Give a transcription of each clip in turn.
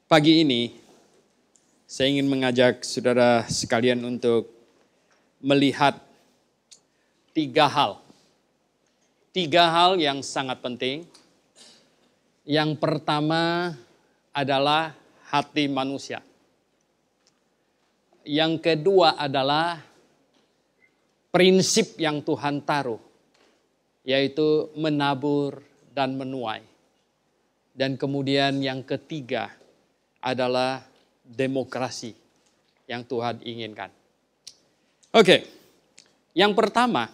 Pagi ini saya ingin mengajak saudara sekalian untuk melihat tiga hal. Tiga hal yang sangat penting. Yang pertama adalah hati manusia. Yang kedua adalah prinsip yang Tuhan taruh, yaitu menabur dan menuai. Dan kemudian yang ketiga adalah demokrasi yang Tuhan inginkan. Oke, yang pertama,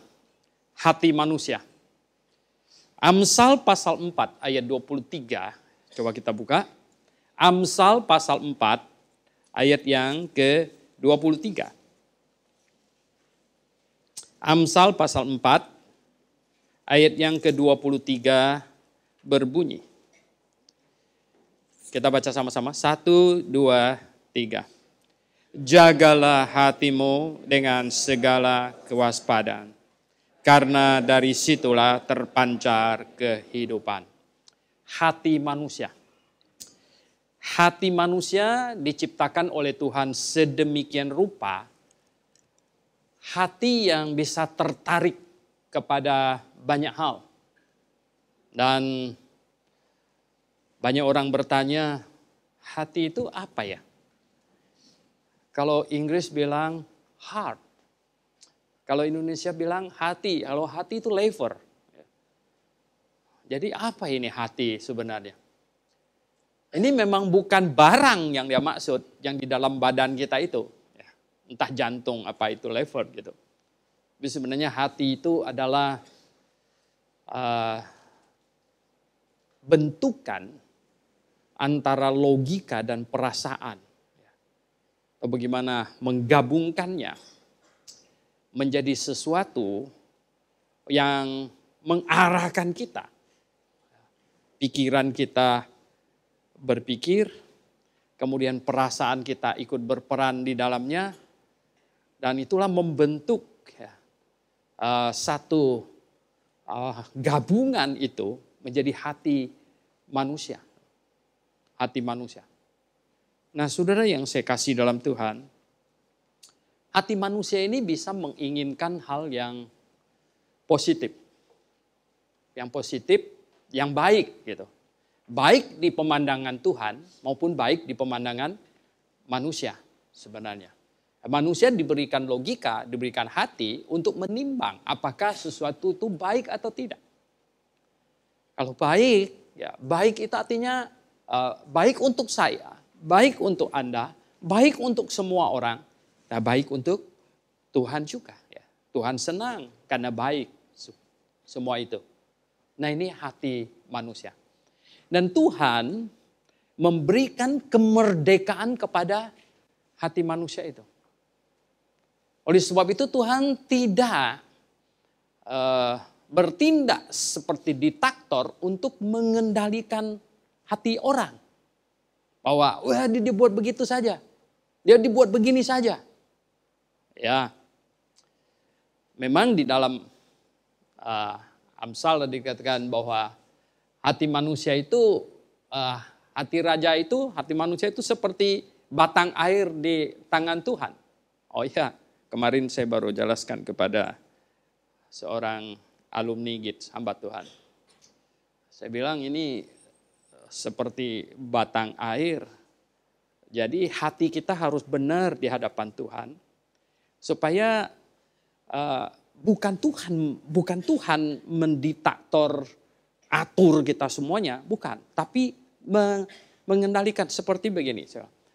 hati manusia. Amsal pasal 4 ayat 23, coba kita buka. Amsal pasal 4 ayat yang ke-23. Amsal pasal 4 ayat yang ke-23 berbunyi. Kita baca sama-sama. 1, 2, 3. Jagalah hatimu dengan segala kewaspadaan, karena dari situlah terpancar kehidupan. Hati manusia. Hati manusia diciptakan oleh Tuhan sedemikian rupa, hati yang bisa tertarik kepada banyak hal. Dan banyak orang bertanya, hati itu apa ya? Kalau Inggris bilang heart. Kalau Indonesia bilang hati. Kalau hati itu liver. Jadi apa ini hati sebenarnya? Ini memang bukan barang yang dia maksud, yang di dalam badan kita itu. Entah jantung, apa itu liver gitu. Tapi sebenarnya hati itu adalah bentukan antara logika dan perasaan. Atau bagaimana menggabungkannya menjadi sesuatu yang mengarahkan kita. Pikiran kita berpikir, kemudian perasaan kita ikut berperan di dalamnya, dan itulah membentuk satu gabungan itu menjadi hati manusia. Hati manusia. Nah, saudara yang saya kasih dalam Tuhan, hati manusia ini bisa menginginkan hal yang positif. Yang positif, yang baik gitu. Baik di pemandangan Tuhan maupun baik di pemandangan manusia sebenarnya. Manusia diberikan logika, diberikan hati untuk menimbang apakah sesuatu itu baik atau tidak. Kalau baik, ya baik itu artinya baik untuk saya, baik untuk Anda, baik untuk semua orang, dan baik untuk Tuhan juga. Ya. Tuhan senang karena baik semua itu. Nah, ini hati manusia. Dan Tuhan memberikan kemerdekaan kepada hati manusia itu. Oleh sebab itu Tuhan tidak bertindak seperti diktator untuk mengendalikan hati orang. Bahwa dia dibuat begitu saja. Dia dibuat begini saja. Ya. Memang di dalam Amsal dikatakan bahwa hati manusia itu, hati raja itu, hati manusia itu seperti batang air di tangan Tuhan. Oh iya, kemarin saya baru jelaskan kepada seorang alumni GITS, hamba Tuhan. Saya bilang ini seperti batang air. Jadi hati kita harus benar di hadapan Tuhan. Supaya bukan Tuhan mendiktator, atur kita semuanya, bukan. Tapi mengendalikan seperti begini.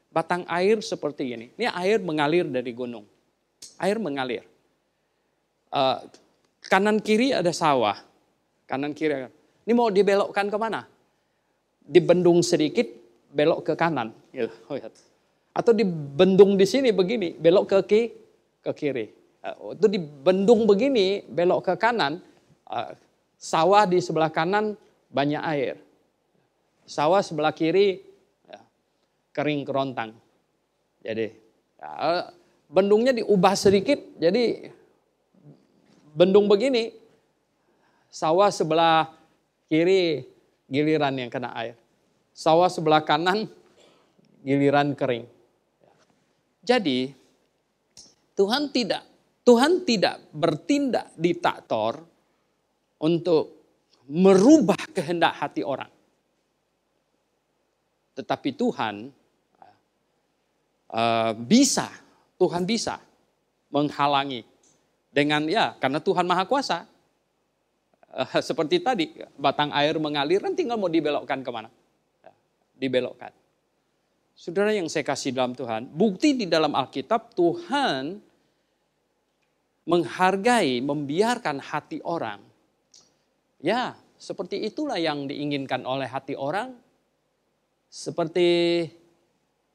Batang air seperti ini. Ini air mengalir dari gunung. Air mengalir. Kanan kiri ada sawah. Kanan kiri. Ini mau dibelokkan kemana? Dibendung sedikit, belok ke kanan. Atau dibendung di sini begini, belok ke kiri. Itu dibendung begini, belok ke kanan. Sawah di sebelah kanan banyak air. Sawah sebelah kiri kering kerontang. Jadi bendungnya diubah sedikit, jadi bendung begini, sawah sebelah kiri giliran yang kena air. Sawah sebelah kanan giliran kering. Jadi Tuhan tidak bertindak diktator untuk merubah kehendak hati orang. Tetapi Tuhan bisa menghalangi dengan karena Tuhan Maha Kuasa. Seperti tadi, batang air mengalir, kan tinggal mau dibelokkan kemana? Dibelokkan. Saudara yang saya kasih dalam Tuhan, bukti di dalam Alkitab Tuhan menghargai, membiarkan hati orang. Ya, seperti itulah yang diinginkan oleh hati orang. Seperti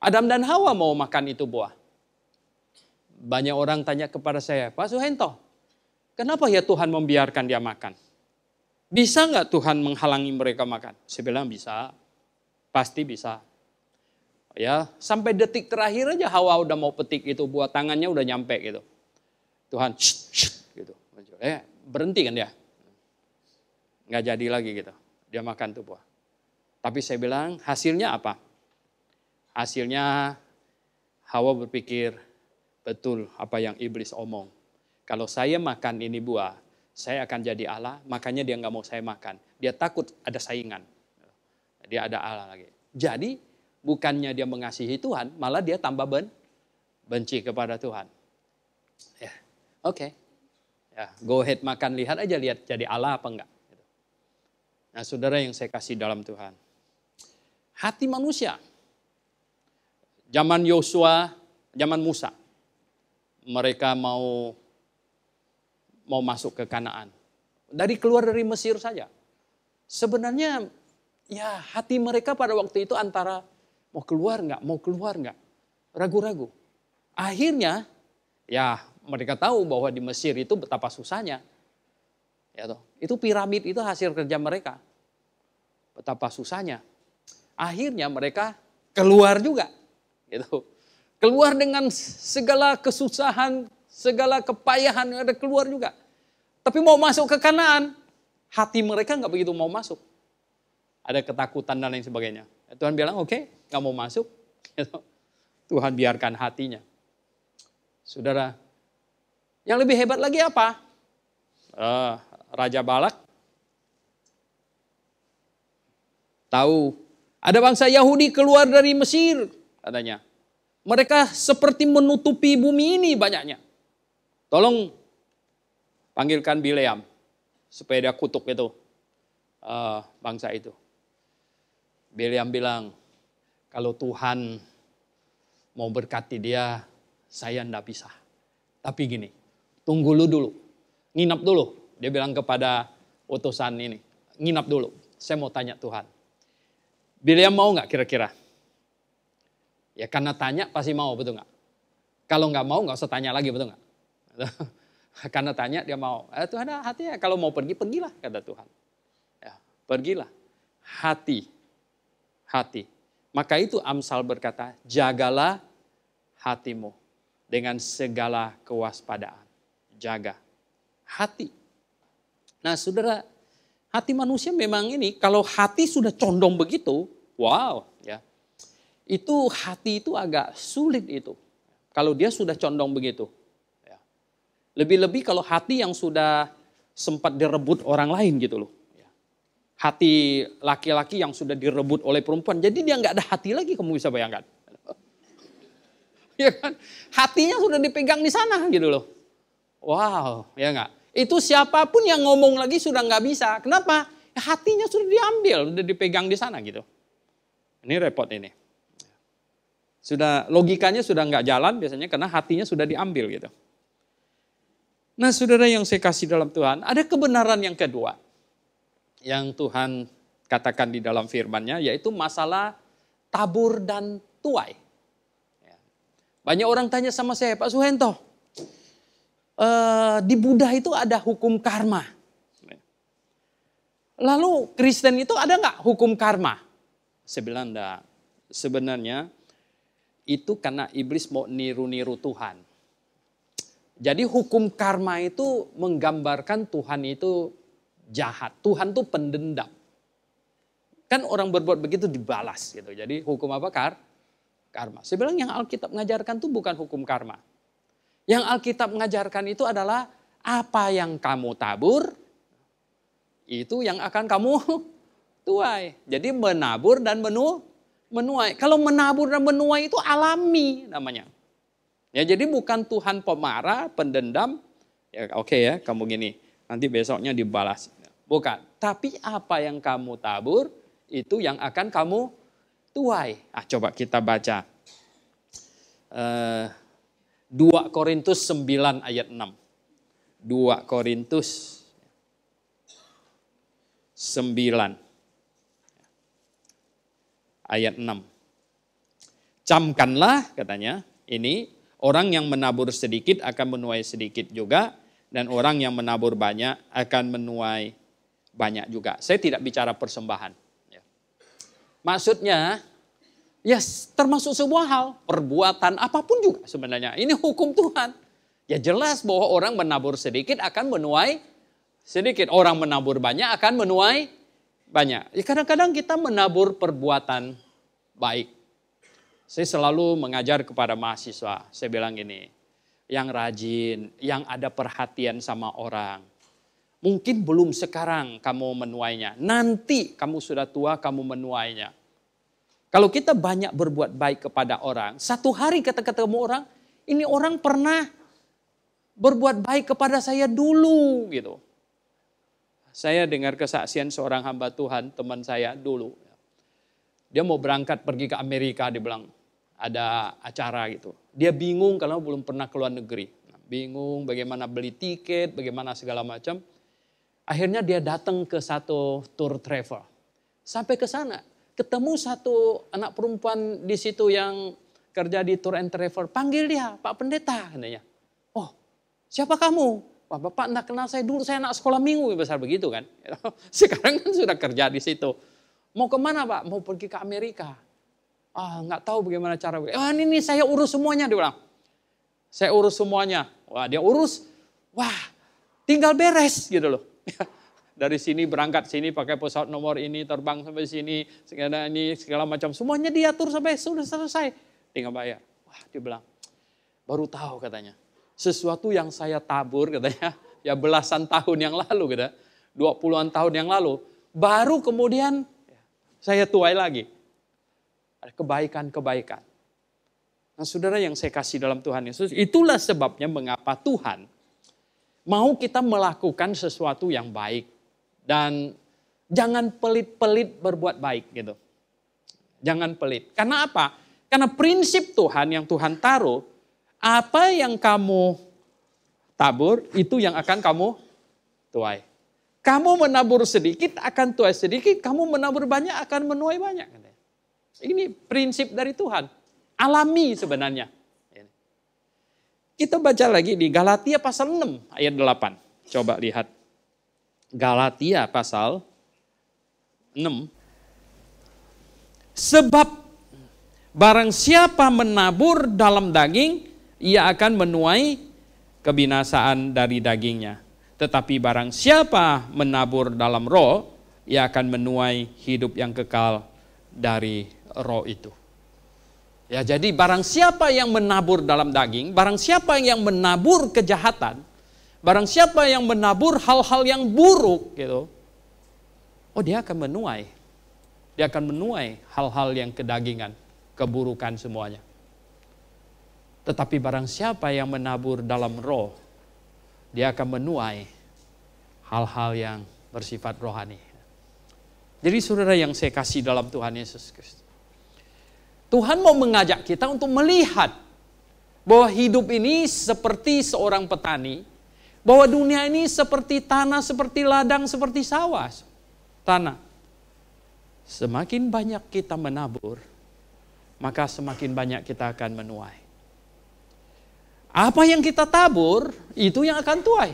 Adam dan Hawa mau makan itu buah. Banyak orang tanya kepada saya, Pak Suhento, kenapa ya Tuhan membiarkan dia makan? Bisa nggak Tuhan menghalangi mereka makan? Saya bilang bisa, pasti bisa. Ya, sampai detik terakhir aja Hawa udah mau petik itu buah, tangannya udah nyampe gitu. Tuhan, gitu. Berhenti kan dia? Nggak jadi lagi gitu. Dia makan tuh buah. Tapi saya bilang hasilnya apa? Hasilnya Hawa berpikir, betul apa yang iblis omong. Kalau saya makan ini buah, saya akan jadi Allah, makanya dia nggak mau saya makan. Dia takut ada saingan. Dia ada Allah lagi. Jadi bukannya dia mengasihi Tuhan, malah dia tambah benci kepada Tuhan. Ya, oke. Ya, go ahead makan, lihat aja, lihat jadi Allah apa enggak. Nah, saudara yang saya kasih dalam Tuhan. Hati manusia. Zaman Yosua, zaman Musa. Mereka mau masuk ke Kanaan. Dari keluar dari Mesir saja. Sebenarnya ya hati mereka pada waktu itu antara mau keluar enggak, ragu-ragu. Akhirnya ya mereka tahu bahwa di Mesir itu betapa susahnya. Ya toh, itu piramid itu hasil kerja mereka. Betapa susahnya. Akhirnya mereka keluar juga. Gitu. Keluar dengan segala kesusahan, segala kepayahan yang ada, keluar juga. Tapi mau masuk ke Kanaan, hati mereka nggak begitu mau masuk. Ada ketakutan dan lain sebagainya. Tuhan bilang oke, nggak mau masuk. Tuhan biarkan hatinya. Saudara, yang lebih hebat lagi apa? Raja Balak tahu ada bangsa Yahudi keluar dari Mesir, katanya. Mereka seperti menutupi bumi ini banyaknya. Tolong panggilkan Bileam supaya dia kutuk itu bangsa itu. Bileam bilang, kalau Tuhan mau berkati dia, saya enggak bisa. Tapi gini, tunggu dulu, nginap dulu. Dia bilang kepada utusan ini, nginap dulu. Saya mau tanya Tuhan. Bileam mau nggak kira-kira? Ya karena tanya pasti mau, betul nggak? Kalau nggak mau nggak usah tanya lagi, betul nggak? Karena tanya dia mau. Tuhan hatinya kalau mau pergi, pergilah kata Tuhan. Ya, pergilah. Hati. Maka itu Amsal berkata, jagalah hatimu dengan segala kewaspadaan. Jaga hati. Nah saudara, hati manusia memang ini, kalau hati sudah condong begitu, wow ya. Itu hati itu agak sulit itu. Kalau dia sudah condong begitu. Ya. Lebih-lebih kalau hati yang sudah sempat direbut orang lain gitu loh. Ya. Hati laki-laki yang sudah direbut oleh perempuan. Jadi dia nggak ada hati lagi, kamu bisa bayangkan. Ya kan? Hatinya sudah dipegang di sana gitu loh. Wow, ya nggak? Itu siapapun yang ngomong lagi sudah nggak bisa. Kenapa? Ya, hatinya sudah diambil, sudah dipegang di sana gitu. Ini repot ini. Sudah logikanya sudah nggak jalan biasanya karena hatinya sudah diambil gitu. Nah saudara yang saya kasih dalam Tuhan, ada kebenaran yang kedua yang Tuhan katakan di dalam firman-Nya, yaitu masalah tabur dan tuai. Banyak orang tanya sama saya, Pak Suhento, di Buddha itu ada hukum karma. Lalu Kristen itu ada nggak hukum karma? Saya bilang enggak. Sebenarnya itu karena iblis mau niru-niru Tuhan. Jadi hukum karma itu menggambarkan Tuhan itu jahat. Tuhan itu pendendam. Kan orang berbuat begitu dibalas gitu. Jadi hukum apa karma. Saya bilang yang Alkitab mengajarkan itu bukan hukum karma. Yang Alkitab mengajarkan itu adalah apa yang kamu tabur, itu yang akan kamu tuai. Jadi menabur dan menuai. Kalau menabur dan menuai itu alami namanya. Ya, jadi bukan Tuhan pemarah, pendendam. Ya, oke ya, kamu gini. Nanti besoknya dibalas. Bukan. Tapi apa yang kamu tabur, itu yang akan kamu tuai. Coba kita baca. 2 Korintus 9 ayat 6. 2 Korintus 9 ayat 6. Camkanlah katanya, ini orang yang menabur sedikit akan menuai sedikit juga, dan orang yang menabur banyak akan menuai banyak juga. Saya tidak bicara persembahan. Maksudnya, ya termasuk sebuah hal, perbuatan apapun juga sebenarnya. Ini hukum Tuhan. Ya jelas bahwa orang menabur sedikit akan menuai sedikit. Orang menabur banyak akan menuai banyak. Ya, kadang-kadang kita menabur perbuatan baik. Saya selalu mengajar kepada mahasiswa, saya bilang gini, yang rajin, yang ada perhatian sama orang. Mungkin belum sekarang kamu menuainya, nanti kamu sudah tua kamu menuainya. Kalau kita banyak berbuat baik kepada orang, satu hari kita ketemu orang, ini orang pernah berbuat baik kepada saya dulu gitu. Saya dengar kesaksian seorang hamba Tuhan, teman saya dulu. Dia mau berangkat pergi ke Amerika, dia bilang ada acara gitu. Dia bingung kalau belum pernah ke luar negeri. Bingung bagaimana beli tiket, bagaimana segala macam. Akhirnya dia datang ke satu tour travel. Sampai ke sana, ketemu satu anak perempuan di situ yang kerja di tour and travel. Panggil dia, Pak Pendeta katanya. Oh, siapa kamu? Wah, Bapak enggak kenal saya dulu, saya anak sekolah minggu besar begitu kan. Sekarang kan sudah kerja di situ. Mau kemana Pak? Mau pergi ke Amerika. Nggak tahu bagaimana cara. Ini saya urus semuanya, dia bilang. Saya urus semuanya. Wah, dia urus. Wah, tinggal beres gitu loh. Dari sini berangkat sini pakai pesawat nomor ini, terbang sampai sini, segala macam. Semuanya diatur sampai sudah selesai. Tinggal bayar. Wah, dia bilang. Baru tahu katanya. Sesuatu yang saya tabur katanya. Ya belasan tahun yang lalu gitu. 20-an tahun yang lalu. Baru kemudian saya tuai lagi. Ada kebaikan-kebaikan. Nah saudara yang saya kasih dalam Tuhan Yesus, itulah sebabnya mengapa Tuhan mau kita melakukan sesuatu yang baik. Dan jangan pelit-pelit berbuat baik gitu. Jangan pelit. Karena apa? Karena prinsip Tuhan yang Tuhan taruh, apa yang kamu tabur, itu yang akan kamu tuai. Kamu menabur sedikit akan tuai sedikit, kamu menabur banyak akan menuai banyak. Ini prinsip dari Tuhan. Alami sebenarnya. Kita baca lagi di Galatia pasal 6 ayat 8. Coba lihat. Galatia pasal 6. Sebab barang siapa menabur dalam daging, ia akan menuai kebinasaan dari dagingnya. Tetapi barang siapa menabur dalam roh, ia akan menuai hidup yang kekal dari roh itu. Ya, jadi barang siapa yang menabur dalam daging, barang siapa yang menabur kejahatan, barang siapa yang menabur hal-hal yang buruk gitu. Oh, dia akan menuai. Dia akan menuai hal-hal yang kedagingan, keburukan semuanya. Tetapi barang siapa yang menabur dalam roh, dia akan menuai hal-hal yang bersifat rohani. Jadi saudara yang saya kasih dalam Tuhan Yesus Kristus. Tuhan mau mengajak kita untuk melihat bahwa hidup ini seperti seorang petani. Bahwa dunia ini seperti tanah, seperti ladang, seperti sawah. Tanah. Semakin banyak kita menabur, maka semakin banyak kita akan menuai. Apa yang kita tabur, itu yang akan tuai.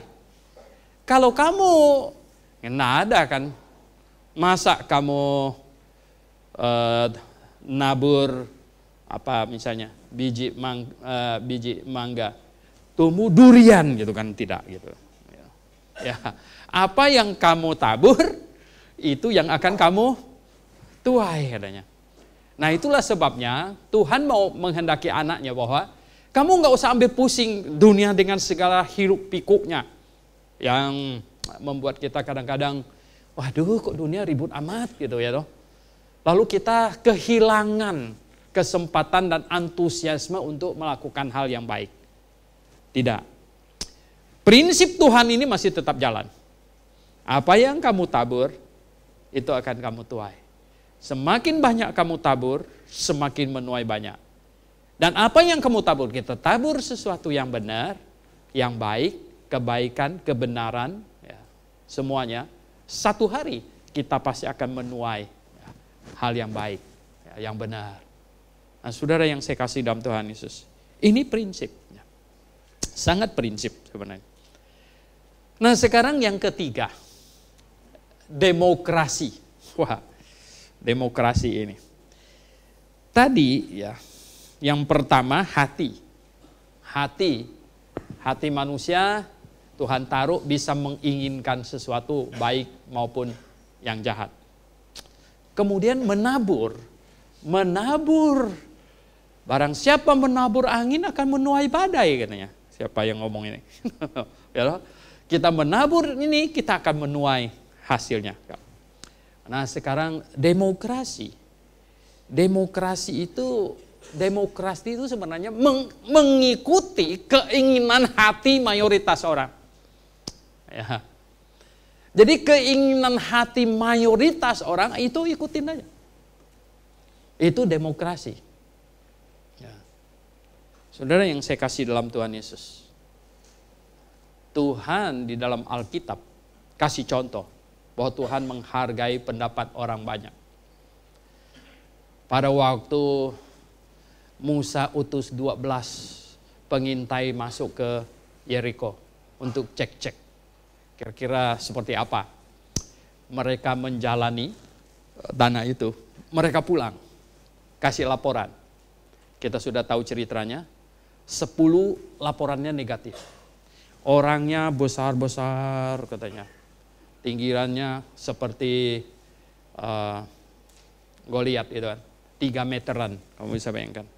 Kalau kamu, nggak ada kan, masa kamu nabur, apa misalnya, biji mangga, tumbuh durian gitu kan, tidak gitu. Ya, apa yang kamu tabur, itu yang akan kamu tuai katanya. Nah itulah sebabnya Tuhan mau menghendaki anaknya bahwa kamu nggak usah ambil pusing dunia dengan segala hiruk pikuknya. Yang membuat kita kadang-kadang, waduh kok dunia ribut amat gitu ya toh. Lalu kita kehilangan kesempatan dan antusiasme untuk melakukan hal yang baik. Tidak. Prinsip Tuhan ini masih tetap jalan. Apa yang kamu tabur, itu akan kamu tuai. Semakin banyak kamu tabur, semakin menuai banyak. Dan apa yang kamu tabur? Kita tabur sesuatu yang benar, yang baik, kebaikan, kebenaran, ya, semuanya. Satu hari kita pasti akan menuai ya, hal yang baik, ya, yang benar. Nah, saudara yang saya kasih dalam Tuhan Yesus, ini prinsip. Ya. Sangat prinsip sebenarnya. Nah sekarang yang ketiga, demokrasi. Wah, demokrasi ini. Tadi ya, yang pertama hati. Hati manusia Tuhan taruh bisa menginginkan sesuatu baik maupun yang jahat. Kemudian menabur. Barang siapa menabur angin akan menuai badai katanya. Siapa yang ngomong ini? Ya, kita menabur ini kita akan menuai hasilnya. Nah sekarang demokrasi itu sebenarnya mengikuti keinginan hati mayoritas orang. Ya. Jadi keinginan hati mayoritas orang itu ikutin aja. Itu demokrasi. Ya. Saudara yang saya kasih dalam Tuhan Yesus. Tuhan di dalam Alkitab kasih contoh bahwa Tuhan menghargai pendapat orang banyak. Pada waktu Musa utus 12 pengintai masuk ke Yeriko untuk cek-cek. Kira-kira seperti apa mereka menjalani tanah itu. Mereka pulang, kasih laporan. Kita sudah tahu ceritanya, 10 laporannya negatif. Orangnya besar-besar katanya. Tinggirannya seperti Goliat itu kan. 3 meteran, kamu bisa bayangkan.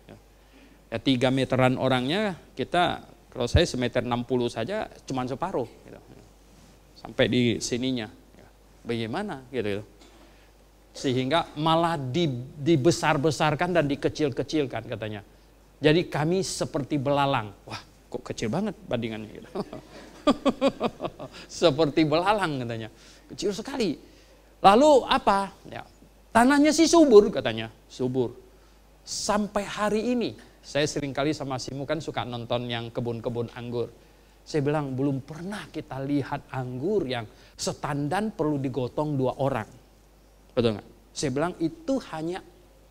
Ya 3 meteran orangnya, kita kalau saya 1,60 meter saja cuma separuh. Gitu. Sampai di sininya. Bagaimana gitu. Sehingga malah dibesar-besarkan dan dikecil-kecilkan katanya. Jadi kami seperti belalang. Wah kok kecil banget bandingannya gitu. Seperti belalang katanya. Kecil sekali. Lalu apa? Ya, tanahnya sih subur katanya. Subur. Sampai hari ini. Saya seringkali sama Simu kan suka nonton yang kebun-kebun anggur. Saya bilang belum pernah kita lihat anggur yang setandan perlu digotong 2 orang. Betul nggak? Saya bilang itu hanya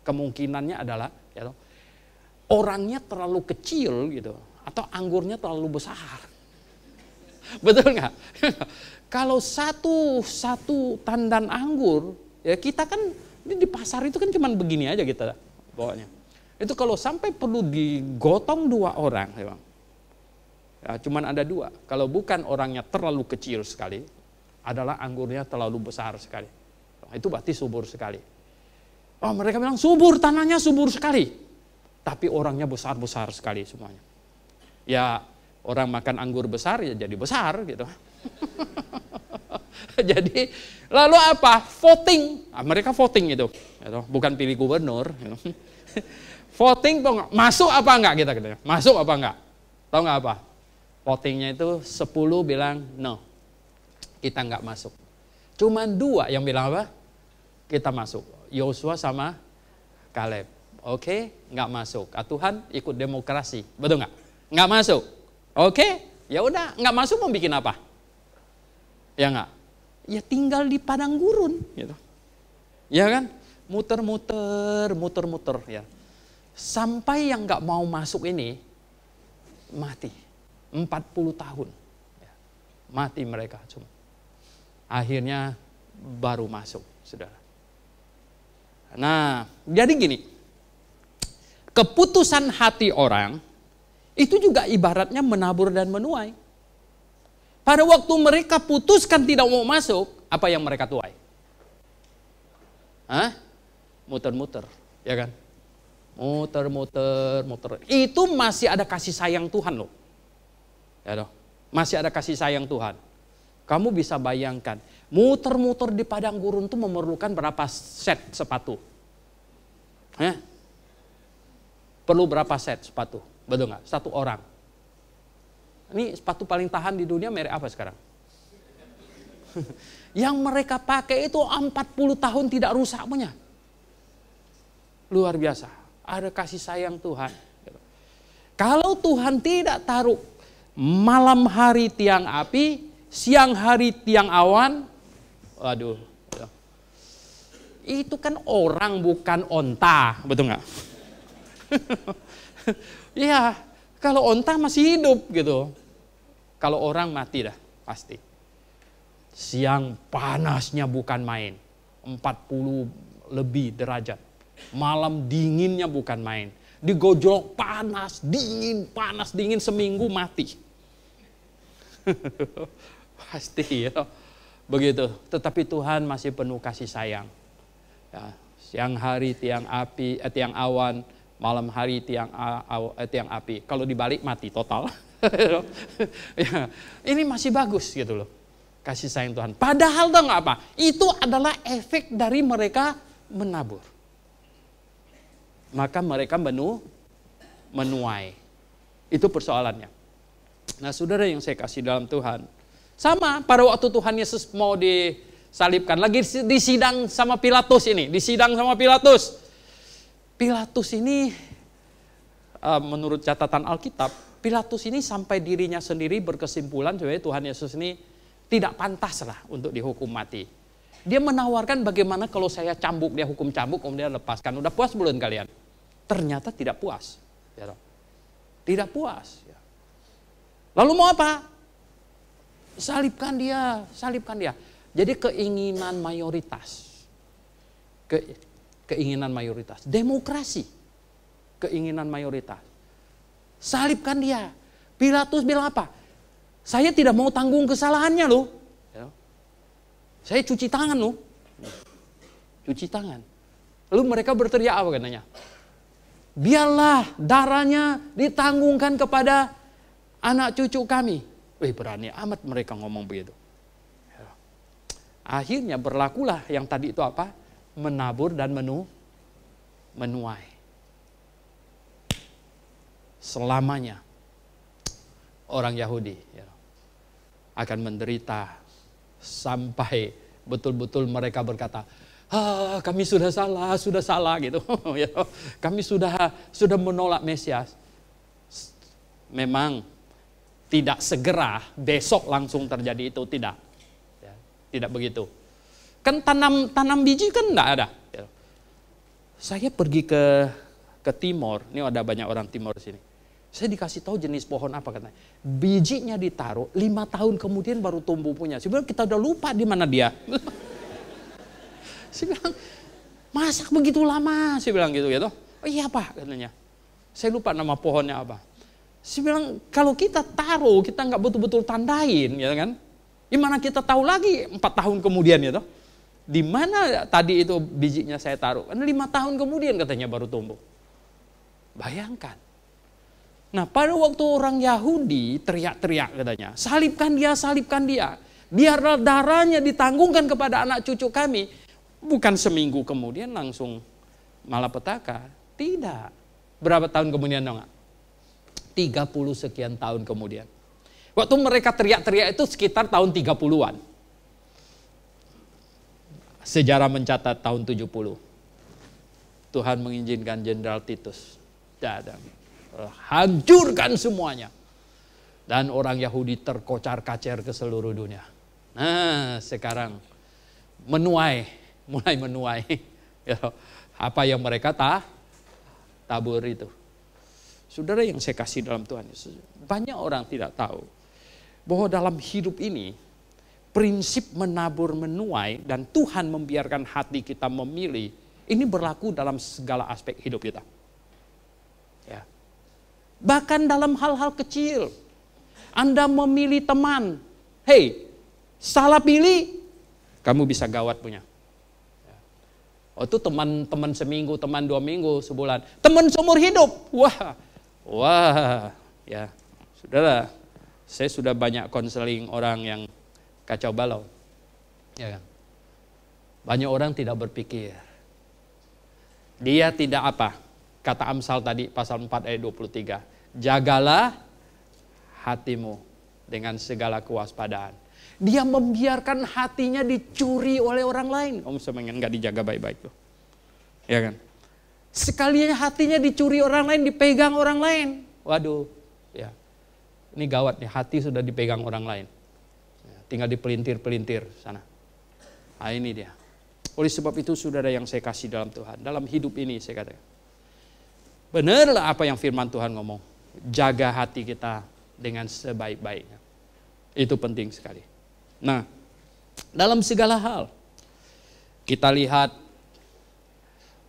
kemungkinannya adalah ya, orangnya terlalu kecil gitu. Atau anggurnya terlalu besar. Betul nggak? Kalau satu tandan anggur, ya kita kan di pasar itu kan cuman begini aja kita bawanya. Itu kalau sampai perlu digotong 2 orang, ya, cuman ada 2. Kalau bukan orangnya terlalu kecil sekali, adalah anggurnya terlalu besar sekali. Itu berarti subur sekali. Oh, mereka bilang subur, tanahnya subur sekali. Tapi orangnya besar-besar sekali semuanya. Ya, orang makan anggur besar ya jadi besar gitu. Jadi lalu apa? Voting. Nah, mereka voting itu, bukan pilih gubernur. Voting masuk apa enggak kita gitu. Masuk apa enggak? Tahu enggak apa? Votingnya itu 10 bilang no. Kita enggak masuk. Cuman 2 yang bilang apa? Kita masuk. Yosua sama Kaleb. Oke, enggak masuk. Tuhan ikut demokrasi. Betul enggak? Enggak masuk. Oke, ya udah, enggak masuk mau bikin apa? Ya enggak? Ya tinggal di padang gurun gitu. Ya kan? Muter-muter ya. Sampai yang enggak mau masuk ini mati. 40 tahun. Ya. Mati mereka cuma. Akhirnya baru masuk, Saudara. Nah, jadi gini. Keputusan hati orang itu juga ibaratnya menabur dan menuai. Pada waktu mereka putuskan tidak mau masuk, apa yang mereka tuai? Muter-muter, ya kan? Muter. Itu masih ada kasih sayang Tuhan loh. Ya, masih ada kasih sayang Tuhan. Kamu bisa bayangkan, muter-muter di padang gurun itu memerlukan berapa set sepatu? Perlu berapa set sepatu? Betul nggak? Satu orang. Ini sepatu paling tahan di dunia merek apa sekarang? Yang mereka pakai itu 40 tahun tidak rusak punya. Luar biasa. Ada kasih sayang Tuhan. Kalau Tuhan tidak taruh malam hari tiang api, siang hari tiang awan, waduh. Itu kan orang bukan onta, betul nggak? Iya, kalau onta masih hidup gitu. Kalau orang mati dah, pasti. Siang panasnya bukan main, 40 lebih derajat. Malam dinginnya bukan main. Digojlok panas, dingin seminggu mati. Pasti ya. Begitu. Tetapi Tuhan masih penuh kasih sayang. Ya, siang hari tiang api, tiang awan, malam hari tiang api. Kalau dibalik mati total. Ya, ini masih bagus gitu loh. Kasih sayang Tuhan. Padahal tahu nggak apa? Itu adalah efek dari mereka menabur. Maka mereka menuai. Itu persoalannya. Nah, saudara yang saya kasih dalam Tuhan. Sama pada waktu Tuhan Yesus mau disalibkan. Lagi disidang sama Pilatus ini. Pilatus ini menurut catatan Alkitab. Pilatus ini sampai dirinya sendiri berkesimpulan sebenarnya Tuhan Yesus ini tidak pantas lah untuk dihukum mati. Dia menawarkan bagaimana kalau saya cambuk, dia hukum cambuk kemudian lepaskan. Udah puas belum kalian? Ternyata tidak puas. Tidak puas. Lalu mau apa? Salibkan dia. Jadi keinginan mayoritas. Keinginan mayoritas. Demokrasi. Keinginan mayoritas. Salibkan dia. Pilatus bilang apa? Saya tidak mau tanggung kesalahannya loh. Saya cuci tangan loh. Cuci tangan. Lalu mereka berteriak apa katanya? Biarlah darahnya ditanggungkan kepada anak cucu kami. Berani amat mereka ngomong begitu. Akhirnya berlakulah yang tadi itu apa? Menabur dan menuai. Selamanya orang Yahudi akan menderita sampai betul-betul mereka berkata, kami sudah salah gitu. Kami sudah menolak Mesias. Memang tidak segera besok langsung terjadi itu, tidak. Tidak begitu. Kan tanam biji kan enggak ada. Saya pergi ke timur, ini ada banyak orang timur di sini. Saya dikasih tahu jenis pohon apa katanya. Bijinya ditaruh 5 tahun kemudian baru tumbuh punya. Sebenarnya kita udah lupa di mana dia. Saya bilang, masak begitu lama? Saya bilang gitu. Oh iya Pak katanya. Saya lupa nama pohonnya apa. Saya bilang, kalau kita taruh, kita nggak betul-betul tandain, ya kan? Gimana kita tahu lagi 4 tahun kemudian ya toh? Di mana tadi itu bijinya saya taruh? Kan 5 tahun kemudian katanya baru tumbuh. Bayangkan. Nah, pada waktu orang Yahudi teriak-teriak katanya, salibkan dia. Biarlah darahnya ditanggungkan kepada anak cucu kami. Bukan seminggu kemudian langsung malapetaka. Tidak. Berapa tahun kemudian dong? 30 sekian tahun kemudian. Waktu mereka teriak-teriak itu sekitar tahun 30-an. Sejarah mencatat tahun 70. Tuhan mengizinkan Jenderal Titus datang. Hancurkan semuanya. Dan orang Yahudi terkocar-kacir ke seluruh dunia. Nah, sekarang mulai menuai apa yang mereka tabur itu. Saudara yang saya kasih dalam Tuhan Yesus, banyak orang tidak tahu bahwa dalam hidup ini prinsip menabur menuai dan Tuhan membiarkan hati kita memilih, ini berlaku dalam segala aspek hidup kita. Ya. Bahkan dalam hal-hal kecil, Anda memilih teman, salah pilih, kamu bisa gawat punya. Oh itu teman seminggu, teman 2 minggu, sebulan. Teman seumur hidup. Wah, ya saudara, saya sudah banyak konseling orang yang kacau balau. Ya kan? Banyak orang tidak berpikir. Dia tidak apa? Kata Amsal tadi pasal 4 ayat 23. Jagalah hatimu dengan segala kewaspadaan. Dia membiarkan hatinya dicuri oleh orang lain. Kamu sebenarnya nggak dijaga baik-baik tuh. Ya kan? Sekalinya hatinya dicuri orang lain, dipegang orang lain. Waduh, ya. Ini gawat nih, hati sudah dipegang orang lain. Ya, tinggal dipelintir-pelintir sana. Nah ini dia. Oleh sebab itu saudara yang saya kasih dalam Tuhan, dalam hidup ini saya katakan, benarlah apa yang firman Tuhan ngomong. Jaga hati kita dengan sebaik-baiknya. Itu penting sekali. Nah, dalam segala hal, kita lihat,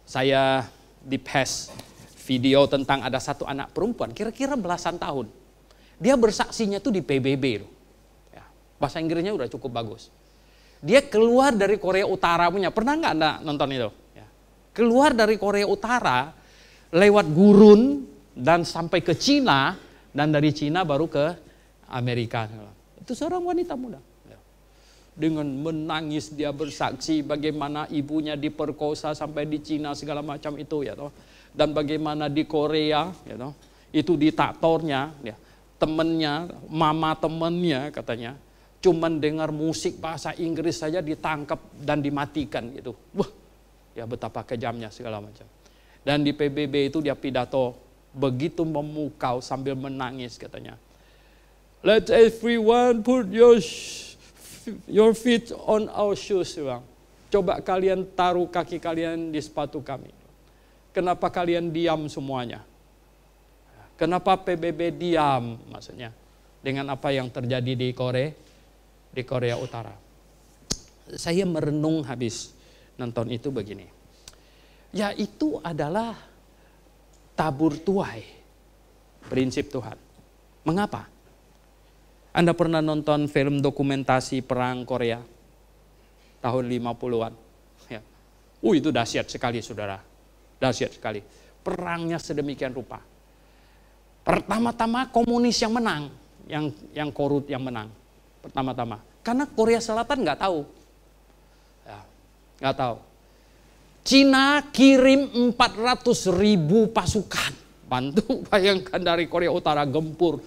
saya di PES video tentang ada satu anak perempuan, kira-kira belasan tahun. Dia bersaksinya tuh di PBB loh. Ya, bahasa Inggrisnya udah cukup bagus. Dia keluar dari Korea Utara punya, pernah nggak Anda nonton itu? Ya. Keluar dari Korea Utara, lewat gurun, dan sampai ke Cina, dan dari Cina baru ke Amerika. Itu seorang wanita muda. Ya. Dengan menangis dia bersaksi bagaimana ibunya diperkosa sampai di Cina segala macam itu. Ya, toh. Dan bagaimana di Korea, ya, toh, itu diktatornya, ya, temennya, mama temennya katanya, cuman dengar musik bahasa Inggris saja ditangkap dan dimatikan gitu. Wah, ya betapa kejamnya segala macam. Dan di PBB itu dia pidato begitu memukau sambil menangis katanya. Let everyone put your feet on our shoes. Bang. Coba kalian taruh kaki kalian di sepatu kami. Kenapa kalian diam semuanya? Kenapa PBB diam maksudnya? Dengan apa yang terjadi di Korea Utara. Saya merenung habis nonton itu begini. Ya itu adalah tabur tuai prinsip Tuhan. Mengapa? Anda pernah nonton film dokumentasi perang Korea tahun 50-an? Ya. Itu dahsyat sekali saudara. Dahsyat sekali. Perangnya sedemikian rupa. Pertama-tama komunis yang menang. Yang korut yang menang. Pertama-tama. Karena Korea Selatan nggak tahu. Ya, nggak tahu. Cina kirim 400.000 pasukan. Bantu bayangkan dari Korea Utara gempur.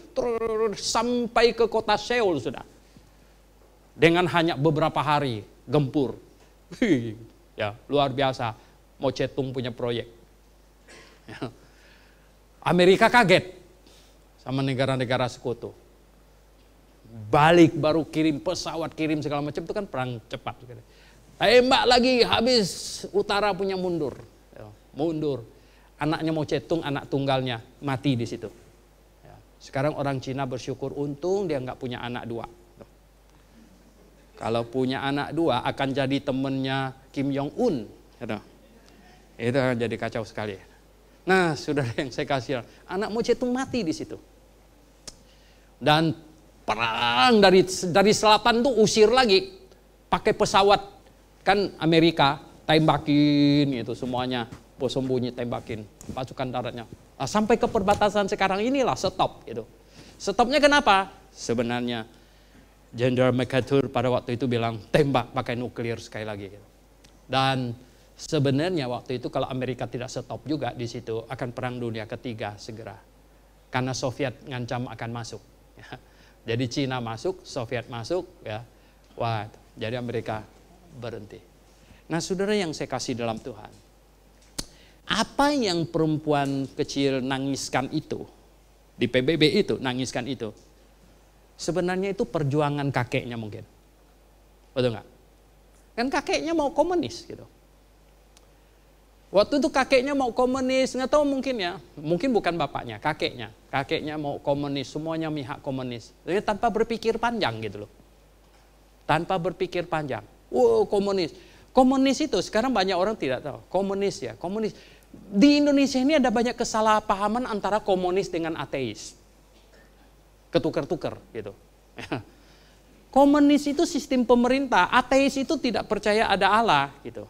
Sampai ke kota Seoul sudah. Dengan hanya beberapa hari gempur. Ya, luar biasa. Mao Zedong punya proyek. Ya. Amerika kaget sama negara-negara sekutu. Balik baru kirim pesawat, kirim segala macam, itu kan perang cepat. Tembak lagi, habis utara punya mundur. Mundur. Anaknya Mao Zedong, anak tunggalnya, mati di situ. Sekarang orang Cina bersyukur, untung dia nggak punya anak 2. Kalau punya anak 2 akan jadi temennya Kim Jong-un. Itu akan jadi kacau sekali. Nah, saudara yang saya kasih, anak Mao Zedong mati di situ. Dan perang dari selatan tuh usir lagi, pakai pesawat kan Amerika, tembakin itu semuanya, sembunyi tembakin pasukan daratnya. Nah, sampai ke perbatasan sekarang inilah stop gitu. Stopnya kenapa? Sebenarnya Jenderal MacArthur pada waktu itu bilang tembak pakai nuklir sekali lagi. Gitu. Dan sebenarnya waktu itu kalau Amerika tidak stop juga di situ akan perang dunia ketiga segera, karena Soviet ngancam akan masuk. Ya. Jadi Cina masuk, Soviet masuk, ya, wah, jadi Amerika berhenti. Nah, saudara yang saya kasih dalam Tuhan, apa yang perempuan kecil nangiskan itu di PBB itu, nangiskan itu, sebenarnya itu perjuangan kakeknya mungkin, betul nggak? Kan kakeknya mau komunis gitu. Waktu itu kakeknya mau komunis, nggak tahu mungkin ya, mungkin bukan bapaknya, kakeknya mau komunis, semuanya mihak komunis. Jadi tanpa berpikir panjang gitu loh. Tanpa berpikir panjang. Komunis. Komunis itu sekarang banyak orang tidak tahu. Komunis ya, komunis. Di Indonesia ini ada banyak kesalahpahaman antara komunis dengan ateis. Ketukar-tukar gitu. Komunis itu sistem pemerintah, ateis itu tidak percaya ada Allah gitu.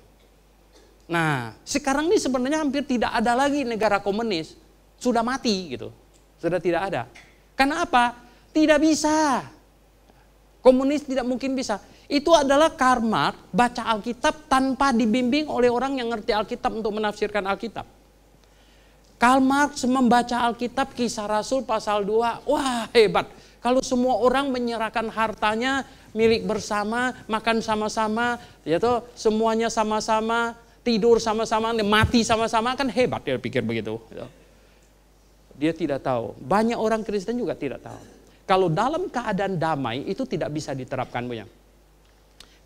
Nah, sekarang ini sebenarnya hampir tidak ada lagi negara komunis. Sudah mati gitu. Sudah tidak ada. Karena apa? Tidak bisa. Komunis tidak mungkin bisa. Itu adalah Karl Marx baca Alkitab tanpa dibimbing oleh orang yang ngerti Alkitab untuk menafsirkan Alkitab. Karl Marx membaca Alkitab Kisah Rasul pasal 2. Wah, hebat. Kalau semua orang menyerahkan hartanya milik bersama, makan sama-sama, yaitu semuanya sama-sama, tidur sama-sama, mati sama-sama, kan hebat dia pikir begitu. Dia tidak tahu. Banyak orang Kristen juga tidak tahu. Kalau dalam keadaan damai itu tidak bisa diterapkan punya.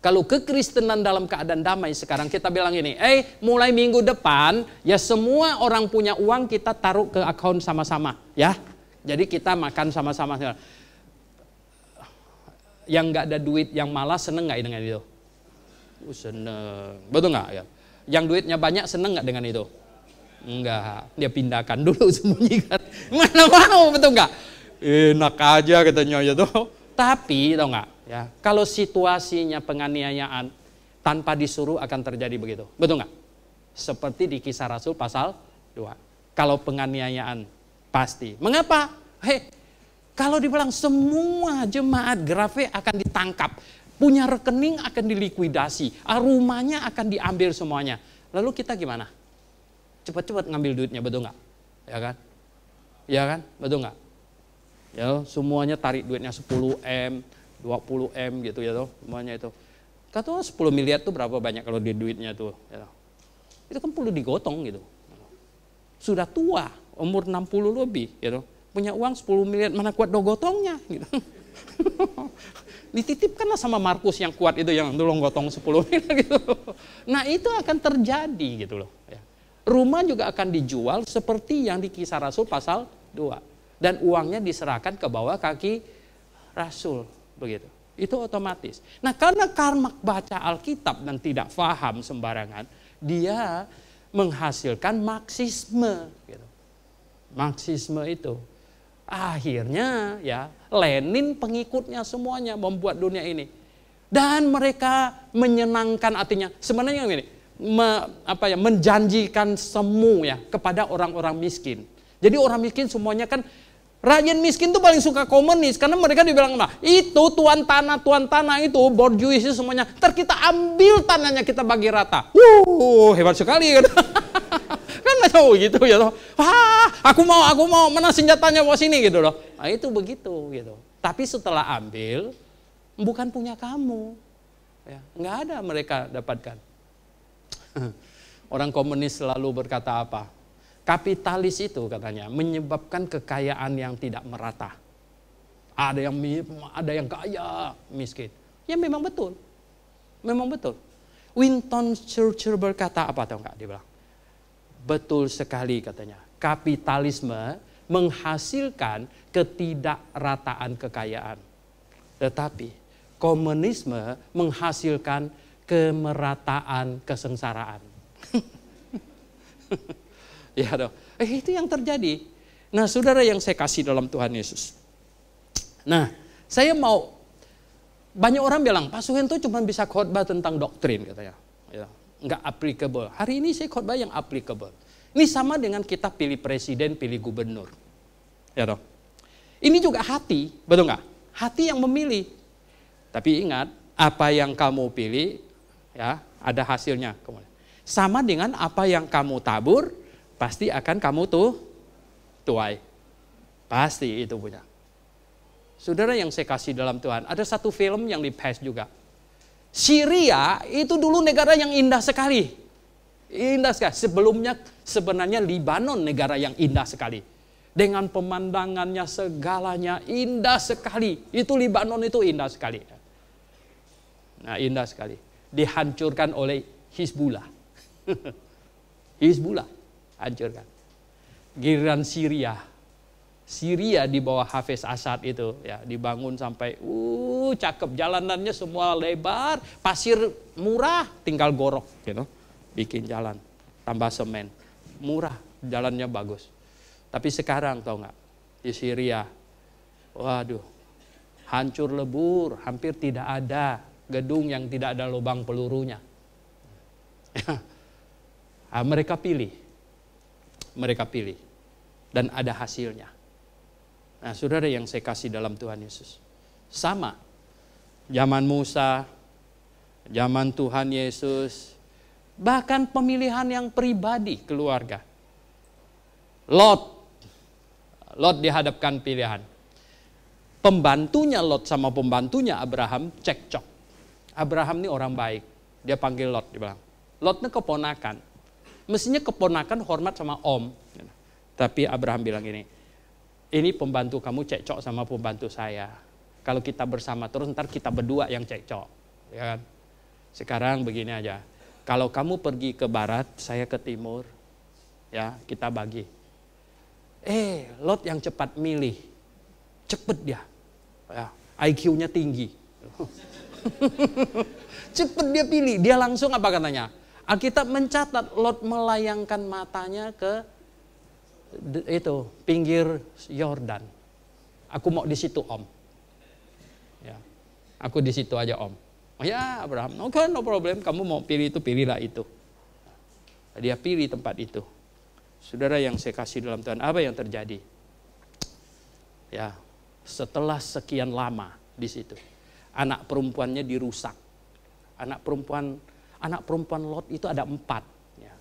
Kalau kekristenan dalam keadaan damai sekarang kita bilang ini, mulai minggu depan ya semua orang punya uang kita taruh ke akun sama-sama ya. Jadi kita makan sama-sama. Yang nggak ada duit, yang malas seneng nggak dengan itu? Seneng, betul nggak ya? Yang duitnya banyak seneng nggak dengan itu? Enggak, dia pindahkan dulu sembunyikan. Mana mau, betul nggak? Enak aja katanya gitu. Tapi tahu nggak ya, kalau situasinya penganiayaan tanpa disuruh akan terjadi begitu. Betul nggak? Seperti di Kisah Rasul pasal 2. Kalau penganiayaan pasti. Mengapa? Kalau dibilang semua jemaat Grafe akan ditangkap, punya rekening akan dilikuidasi, rumahnya akan diambil semuanya. Lalu kita gimana? Cepat-cepat ngambil duitnya, betul nggak? Ya kan? Ya kan? Betul nggak? Ya, semuanya tarik duitnya 10M, 20M gitu ya toh, semuanya itu. Kata 10 miliar itu berapa banyak kalau di duitnya tuh? Ya. Itu kan perlu digotong gitu. Sudah tua, umur 60 lebih gitu. Punya uang 10 miliar, mana kuat gotongnya gitu. Dititipkanlah sama Markus yang kuat itu yang tolong gotong 10 miliar gitu. Nah, itu akan terjadi gitu loh ya. Rumah juga akan dijual seperti yang di Kisah Rasul pasal 2. Dan uangnya diserahkan ke bawah kaki Rasul begitu. Itu otomatis. Nah, karena Karl Marx baca Alkitab dan tidak paham sembarangan, dia menghasilkan Marxisme gitu. Marxisme itu akhirnya ya Lenin pengikutnya semuanya membuat dunia ini. Dan mereka menyenangkan, artinya sebenarnya ini menjanjikan semu ya kepada orang-orang miskin. Jadi orang miskin semuanya kan, rakyat miskin tuh paling suka komunis karena mereka dibilang, nah itu tuan tanah itu borjuis itu semuanya, ntar kita ambil tanahnya kita bagi rata. Hebat sekali kan. Kan nggak tahu gitu ya toh. Aku mau mana senjatanya bawa sini gitu loh. Nah, itu begitu gitu. Tapi setelah ambil bukan punya kamu. Ya, nggak ada mereka dapatkan. Orang komunis selalu berkata apa? Kapitalis itu katanya menyebabkan kekayaan yang tidak merata. Ada yang kaya, miskin. Ya memang betul. Memang betul. Winston Churchill berkata apa tahu nggak? Dia bilang, betul sekali katanya. Kapitalisme menghasilkan ketidakrataan kekayaan. Tetapi komunisme menghasilkan kemerataan kesengsaraan. Ya dong. Itu yang terjadi. Nah, saudara yang saya kasih dalam Tuhan Yesus. Nah, saya mau, banyak orang bilang, Pak Suhento cuma bisa khotbah tentang doktrin katanya. Ya, nggak applicable. Hari ini saya khotbah yang applicable. Ini sama dengan kita pilih presiden, pilih gubernur. Ya dong. Ini juga hati, betul nggak? Hati yang memilih. Tapi ingat, apa yang kamu pilih, ya ada hasilnya. Sama dengan apa yang kamu tabur, pasti akan kamu tuai. Pasti itu punya. Saudara yang saya kasih dalam Tuhan, ada satu film yang di-pass juga. Syria itu dulu negara yang indah sekali. Indah sekali. Sebelumnya sebenarnya Libanon negara yang indah sekali. Dengan pemandangannya segalanya indah sekali. Itu Libanon itu indah sekali. Nah, indah sekali. Dihancurkan oleh Hizbullah. Hizbullah hancurkan. Giliran Syria di bawah Hafiz Assad itu ya dibangun sampai cakep, jalanannya semua lebar, pasir murah, tinggal gorok gitu. Bikin jalan, tambah semen. Murah, jalannya bagus. Tapi sekarang tahu nggak? Di Syria, waduh, hancur lebur, hampir tidak ada gedung yang tidak ada lubang pelurunya. Mereka pilih. Mereka pilih. Dan ada hasilnya. Nah, saudara yang saya kasih dalam Tuhan Yesus. Sama. Zaman Musa, zaman Tuhan Yesus, bahkan pemilihan yang pribadi keluarga. Lot dihadapkan pilihan. Pembantunya Lot sama pembantunya Abraham cekcok. Abraham ini orang baik. Dia panggil Lot, dia bilang, Lot ini keponakan. Mestinya keponakan hormat sama om. Tapi Abraham bilang ini pembantu kamu cekcok sama pembantu saya. Kalau kita bersama terus ntar kita berdua yang cekcok. Ya kan? Sekarang begini aja. Kalau kamu pergi ke barat, saya ke timur. Ya, kita bagi. Lot yang cepat milih. Cepet dia. Ya, IQ-nya tinggi. Cepet dia pilih. Dia langsung apa katanya? Alkitab mencatat Lot melayangkan matanya ke itu pinggir Yordan. Aku mau di situ, Om. Ya. Aku di situ aja, Om. Oh ya, Abraham. Oke, no problem. Kamu mau pilih itu, pilihlah itu. Dia pilih tempat itu. Saudara yang saya kasih dalam Tuhan, apa yang terjadi? Ya, setelah sekian lama di situ, anak perempuannya dirusak. Anak perempuan Lot itu ada 4. Ya,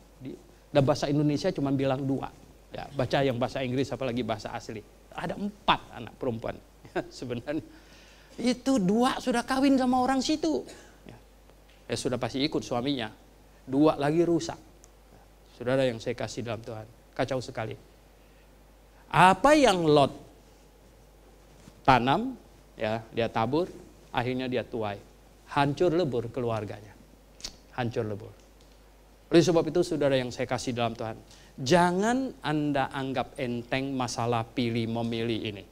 dalam bahasa Indonesia cuma bilang 2. Ya, baca yang bahasa Inggris apalagi bahasa asli. Ada 4 anak perempuan. Ya, sebenarnya itu 2 sudah kawin sama orang situ. Ya, sudah pasti ikut suaminya. 2 lagi rusak. Saudara yang saya kasih dalam Tuhan, kacau sekali. Apa yang Lot tanam, ya dia tabur, akhirnya dia tuai. Hancur lebur keluarganya. Hancur lebur. Oleh sebab itu saudara yang saya kasih dalam Tuhan, jangan Anda anggap enteng masalah pilih memilih ini.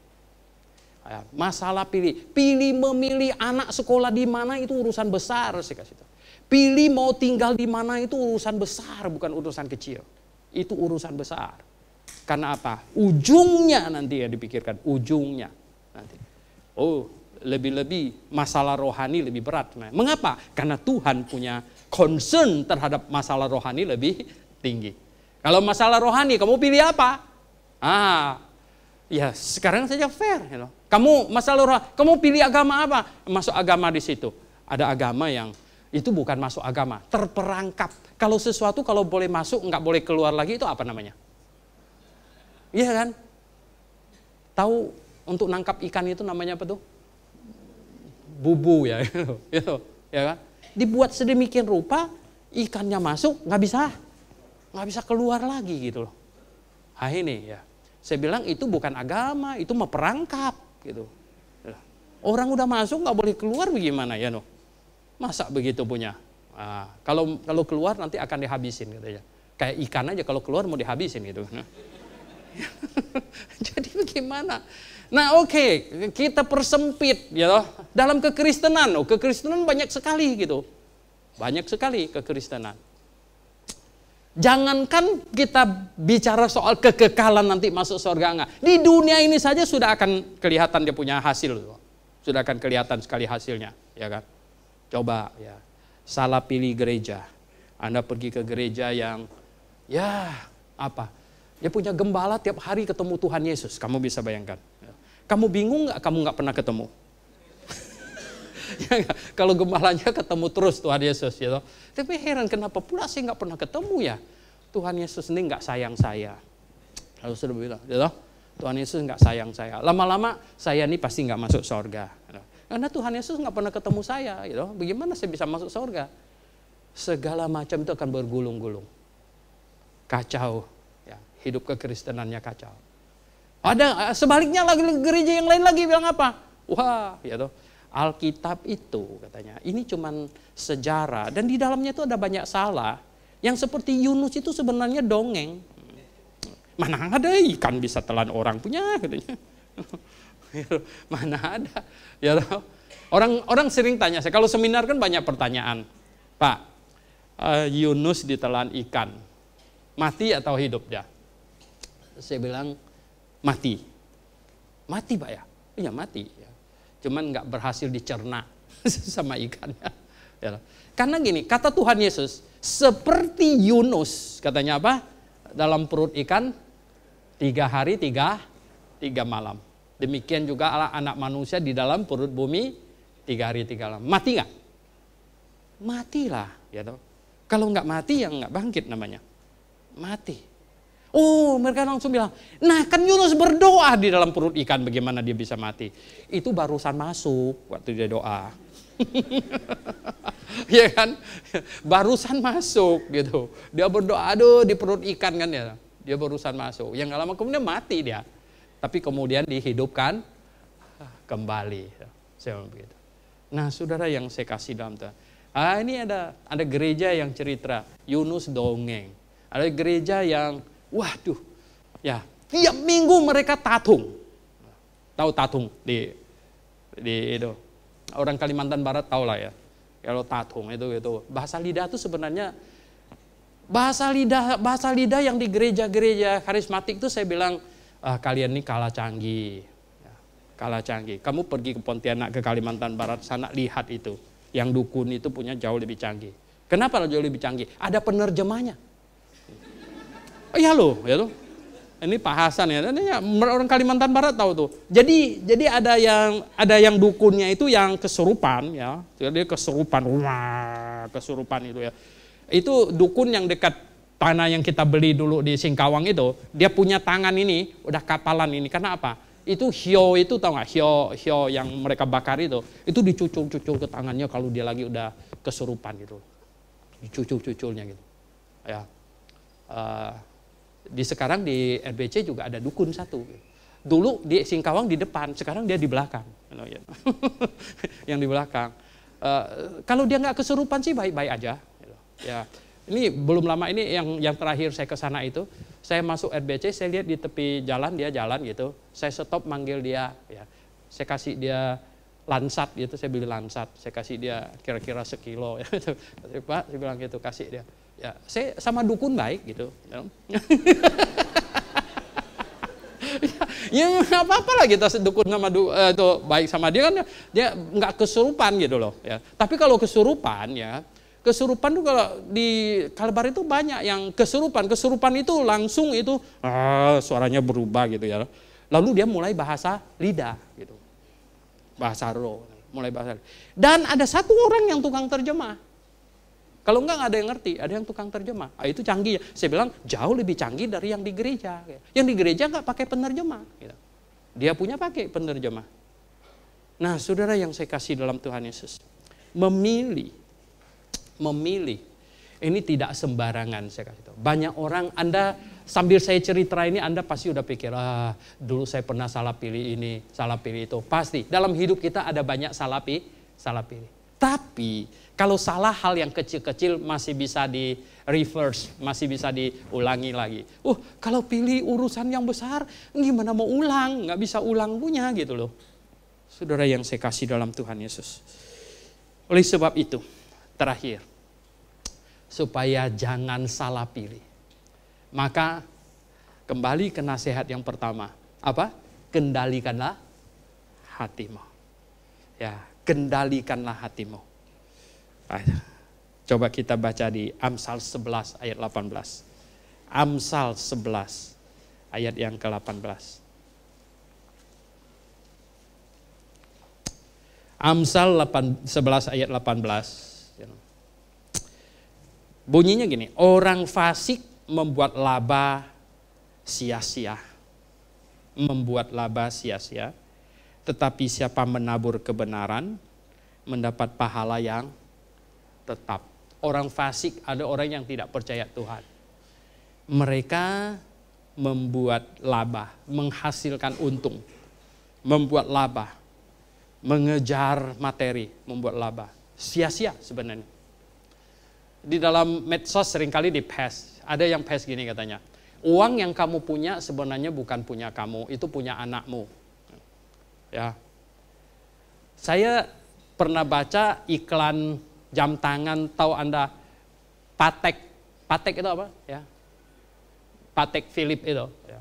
Masalah pilih memilih anak sekolah di mana itu urusan besar, saya kasih tahu. Pilih mau tinggal di mana itu urusan besar, bukan urusan kecil. Itu urusan besar. Karena apa? Ujungnya nanti ya dipikirkan, ujungnya nanti. Lebih-lebih masalah rohani lebih berat. Mengapa? Karena Tuhan punya concern terhadap masalah rohani lebih tinggi. Kalau masalah rohani, kamu pilih apa? Ya sekarang saja fair. Kamu masalah rohani, kamu pilih agama apa? Masuk agama di situ. Ada agama yang itu bukan masuk agama, terperangkap. Kalau sesuatu kalau boleh masuk, nggak boleh keluar lagi, itu apa namanya? Iya kan? Tahu untuk nangkap ikan itu namanya apa tuh? Bubu ya, gitu, ya kan? Dibuat sedemikian rupa, ikannya masuk, nggak bisa keluar lagi gitu loh. Ini ya, saya bilang itu bukan agama, itu mah perangkap gitu. Orang udah masuk nggak boleh keluar, bagaimana ya no? Masa begitu punya? Kalau keluar nanti akan dihabisin katanya. Kayak ikan aja kalau keluar mau dihabisin gitu. Jadi bagaimana? Nah oke, kita persempit ya loh. Dalam kekristenan, kekristenan banyak sekali gitu. Banyak sekali kekristenan. Jangankan kita bicara soal kekekalan nanti masuk surga enggak. Di dunia ini saja sudah akan kelihatan dia punya hasil. Sudah akan kelihatan sekali hasilnya, ya kan? Coba ya, salah pilih gereja. Anda pergi ke gereja yang ya apa? Dia punya gembala tiap hari ketemu Tuhan Yesus. Kamu bisa bayangkan. Kamu bingung nggak? Kamu nggak pernah ketemu. Ya, kalau gembalanya ketemu terus Tuhan Yesus, ya. Tapi heran kenapa pula saya nggak pernah ketemu ya? Tuhan Yesus ini nggak sayang saya. Lalu sudah bilang, ya, Tuhan Yesus nggak sayang saya. Lama-lama saya ini pasti nggak masuk surga. Karena Tuhan Yesus nggak pernah ketemu saya, gitu. Bagaimana saya bisa masuk surga? Segala macam itu akan bergulung-gulung. Kacau, ya. Hidup kekristenannya kacau. Ada sebaliknya lagi gereja yang lain lagi bilang apa? Wah, gitu. Alkitab itu katanya, ini cuman sejarah dan di dalamnya itu ada banyak salah. Yang seperti Yunus itu sebenarnya dongeng. Mana ada ikan bisa telan orang punya, katanya. Mana ada, ya orang sering tanya saya, kalau seminar kan banyak pertanyaan, Pak, Yunus ditelan ikan, mati atau hidup dia? Saya bilang mati Pak ya, iya mati, ya. Cuman nggak berhasil dicerna sama ikannya, Ya. Karena gini, kata Tuhan Yesus, seperti Yunus, katanya apa? Dalam perut ikan 3 hari 3 malam. Demikian juga anak manusia di dalam perut bumi 3 hari 3 malam. Mati nggak? Matilah. Ya, kalau nggak mati yang nggak bangkit namanya. Mati. Oh, mereka langsung bilang, nah kan Yunus berdoa di dalam perut ikan, bagaimana dia bisa mati? Itu barusan masuk waktu dia doa. Ya kan? Barusan masuk gitu. Dia berdoa, aduh di perut ikan kan ya. Dia barusan masuk. Yang nggak lama kemudian mati dia. Tapi kemudian dihidupkan kembali. Saya begitu. Nah, saudara yang saya kasih dalam Tuhan. Ini ada gereja yang cerita Yunus dongeng. Ada gereja yang waduh, ya tiap minggu mereka tatung. Tahu tatung di itu. Orang Kalimantan Barat tahu lah ya. Kalau tatung itu bahasa lidah itu sebenarnya bahasa lidah yang di gereja-gereja karismatik itu saya bilang kalian ini kalah canggih. Ya, kalah canggih. Kamu pergi ke Pontianak, ke Kalimantan Barat sana, lihat itu. Yang dukun itu punya jauh lebih canggih. Kenapa jauh lebih canggih? Ada penerjemahnya. Iya loh, ya loh. Ini Pak Hasan ya, orang Kalimantan Barat tahu tuh. Jadi ada yang dukunnya itu yang kesurupan ya, dia kesurupan, kesurupan itu ya. Itu dukun yang dekat tanah yang kita beli dulu di Singkawang itu, dia punya tangan ini, udah kapalan ini. Karena apa? Itu hio itu tahu nggak? Hio yang mereka bakar itu dicucul-cucul ke tangannya kalau dia lagi udah kesurupan gitu, dicucul-cuculnya gitu. Ya. Sekarang di RBC juga ada dukun satu. Dulu di Singkawang di depan, sekarang dia di belakang. Yang di belakang. Kalau dia nggak kesurupan sih baik-baik aja. Ya, ini belum lama ini yang terakhir saya ke sana itu, saya masuk RBC, saya lihat di tepi jalan dia jalan gitu, saya stop manggil dia, ya, saya kasih dia lansat gitu, saya beli lansat, saya kasih dia kira-kira sekilo, ya. Pak, saya bilang gitu, kasih dia. Ya, saya sama dukun baik gitu. Ya nggak apa-apa lah kita dukun sama itu baik sama dia kan dia nggak kesurupan gitu loh. Ya. Tapi kalau kesurupan tuh kalau di Kalbar itu banyak yang kesurupan itu langsung itu suaranya berubah gitu ya. Lalu dia mulai bahasa lidah gitu, bahasa roh, mulai bahasa. Dan ada satu orang yang tukang terjemah. Kalau enggak ada yang ngerti, ada yang tukang terjemah. Itu canggih. Saya bilang jauh lebih canggih dari yang di gereja. Yang di gereja enggak pakai penerjemah. Dia punya pakai penerjemah. Nah, saudara yang saya kasih dalam Tuhan Yesus, memilih. Ini tidak sembarangan saya kasih tahu. Banyak orang, Anda sambil saya cerita ini Anda pasti udah pikir, dulu saya pernah salah pilih ini, salah pilih itu. Pasti dalam hidup kita ada banyak salah pilih. Tapi kalau salah hal yang kecil-kecil masih bisa di reverse, masih bisa diulangi lagi. Kalau pilih urusan yang besar, gimana mau ulang? Nggak bisa ulang punya gitu loh. Saudara yang saya kasih dalam Tuhan Yesus. Oleh sebab itu, terakhir, supaya jangan salah pilih. Maka kembali ke nasihat yang pertama. Apa? Kendalikanlah hatimu. Ya. Kendalikanlah hatimu. Coba kita baca di Amsal 11 ayat 18. Amsal 11 ayat yang ke-18. Amsal 11 ayat 18. Bunyinya gini, orang fasik membuat laba sia-sia. Membuat laba sia-sia. Tetapi siapa menabur kebenaran, mendapat pahala yang tetap. Orang fasik, ada orang yang tidak percaya Tuhan. Mereka membuat laba, menghasilkan untung. Membuat laba, mengejar materi, membuat laba. Sia-sia sebenarnya. Di dalam medsos seringkali di-pass. Ada yang pass gini katanya, uang yang kamu punya sebenarnya bukan punya kamu, itu punya anakmu. Ya, saya pernah baca iklan jam tangan, tahu Anda Patek itu apa? Ya, Patek Philippe itu. Ya.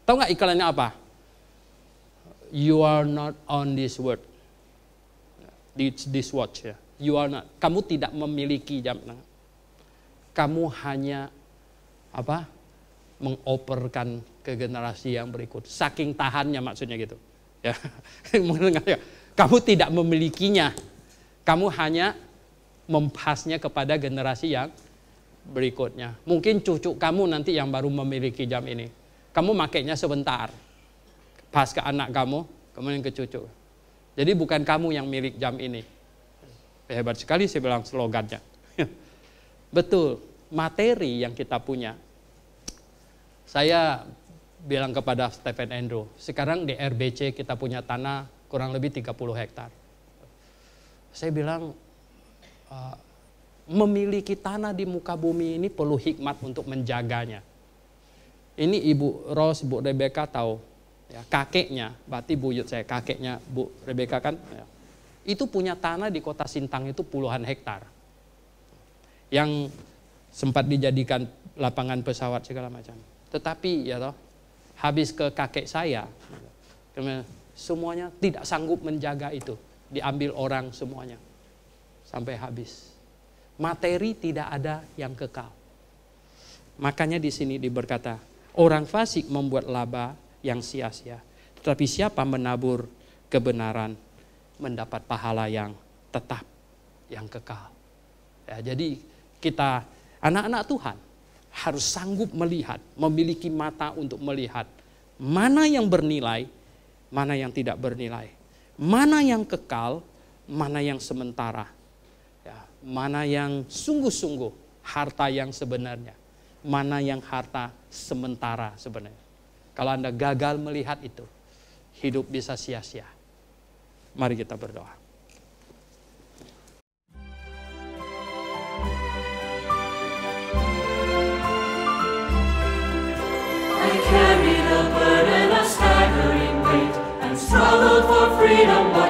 Tahu nggak iklannya apa? You are not on this world, this watch. Ya. Kamu tidak memiliki jam tangan. Kamu hanya mengoperkan ke generasi yang berikut. Saking tahannya maksudnya gitu. Ya. Kamu tidak memilikinya. Kamu hanya mempasnya kepada generasi yang berikutnya. Mungkin cucu kamu nanti yang baru memiliki jam ini. Kamu makainya sebentar. Pas ke anak kamu, kemudian ke cucu. Jadi bukan kamu yang milik jam ini. Hebat sekali saya bilang slogannya. Betul, materi yang kita punya. Saya bilang kepada Stephen Andrew, sekarang di RBC kita punya tanah kurang lebih 30 hektar. Saya bilang, memiliki tanah di muka bumi ini perlu hikmat untuk menjaganya. Ini Ibu Ros, Bu Rebecca tahu, ya, kakeknya, berarti buyut saya, kakeknya Bu Rebecca kan, ya, itu punya tanah di kota Sintang itu puluhan hektar. Yang sempat dijadikan lapangan pesawat segala macam. Tetapi ya toh, habis ke kakek saya, semuanya tidak sanggup menjaga itu. Diambil orang semuanya. Sampai habis. Materi tidak ada yang kekal. Makanya di sini diberkata, orang fasik membuat laba yang sia-sia. Tetapi siapa menabur kebenaran, mendapat pahala yang tetap, yang kekal. Ya, jadi kita anak-anak Tuhan harus sanggup melihat, memiliki mata untuk melihat mana yang bernilai, mana yang tidak bernilai, mana yang kekal, mana yang sementara, ya, mana yang sungguh-sungguh harta yang sebenarnya, mana yang harta sementara sebenarnya. Kalau Anda gagal melihat itu, hidup bisa sia-sia. Mari kita berdoa. I carried a burden of staggering weight and struggled for freedom.